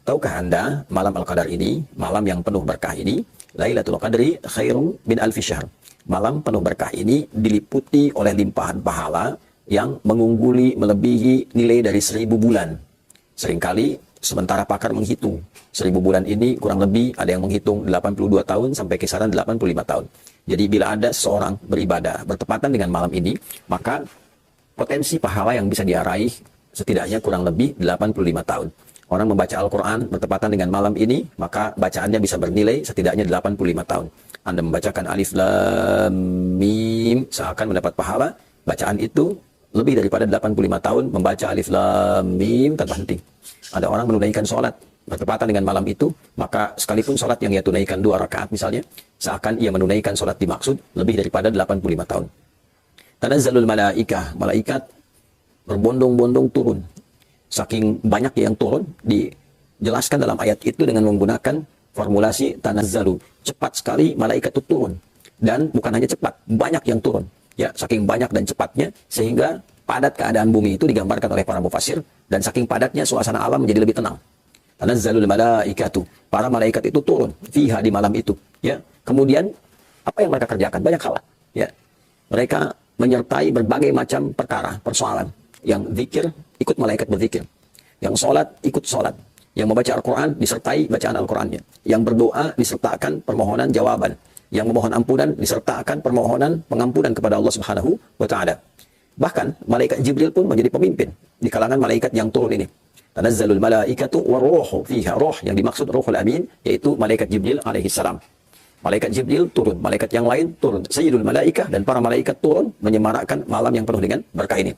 Tahukah Anda malam Al-Qadar ini, malam yang penuh berkah ini, Lailatul Qadri khairum min alfi syahr. Malam penuh berkah ini diliputi oleh limpahan pahala yang mengungguli melebihi nilai dari 1000 bulan. Seringkali sementara pakar menghitung 1000 bulan ini kurang lebih ada yang menghitung 82 tahun sampai kisaran 85 tahun. Jadi bila ada seorang beribadah bertepatan dengan malam ini, maka potensi pahala yang bisa dia raih setidaknya kurang lebih 85 tahun. Orang membaca Al-Quran bertepatan dengan malam ini, maka bacaannya bisa bernilai setidaknya 85 tahun. Anda membacakan Alif Lam Mim, seakan mendapat pahala. Bacaan itu lebih daripada 85 tahun membaca Alif Lam Mim tanpa henti. Ada orang menunaikan sholat bertepatan dengan malam itu, maka sekalipun sholat yang ia tunaikan 2 rakaat misalnya, seakan ia menunaikan sholat dimaksud lebih daripada 85 tahun. Tanazzalul malaikah, malaikat berbondong-bondong turun. Saking banyak yang turun, dijelaskan dalam ayat itu dengan menggunakan formulasi tanazzalu. Cepat sekali malaikat itu turun. Dan bukan hanya cepat, banyak yang turun. Ya, saking banyak dan cepatnya, sehingga padat keadaan bumi itu digambarkan oleh para mufassir, dan saking padatnya suasana alam menjadi lebih tenang. Tanazzalul malaikatu, para malaikat itu turun, fiha di malam itu. Ya, kemudian apa yang mereka kerjakan? Banyak hal. Ya, mereka menyertai berbagai macam perkara, persoalan. Yang zikir, ikut malaikat berzikir. Yang sholat, ikut sholat. Yang membaca Al-Quran, disertai bacaan Al-Qurannya. Yang berdoa, disertakan permohonan jawaban. Yang memohon ampunan, disertakan permohonan pengampunan kepada Allah Subhanahu wa Ta'ala. Bahkan, malaikat Jibril pun menjadi pemimpin di kalangan malaikat yang turun ini. Tanazzalul malaikatu waruhu fiha, roh yang dimaksud Ruhul Amin, yaitu malaikat Jibril alaihissalam. Malaikat Jibril turun, malaikat yang lain turun. Sayyidul malaikah dan para malaikat turun menyemarakkan malam yang penuh dengan berkah ini.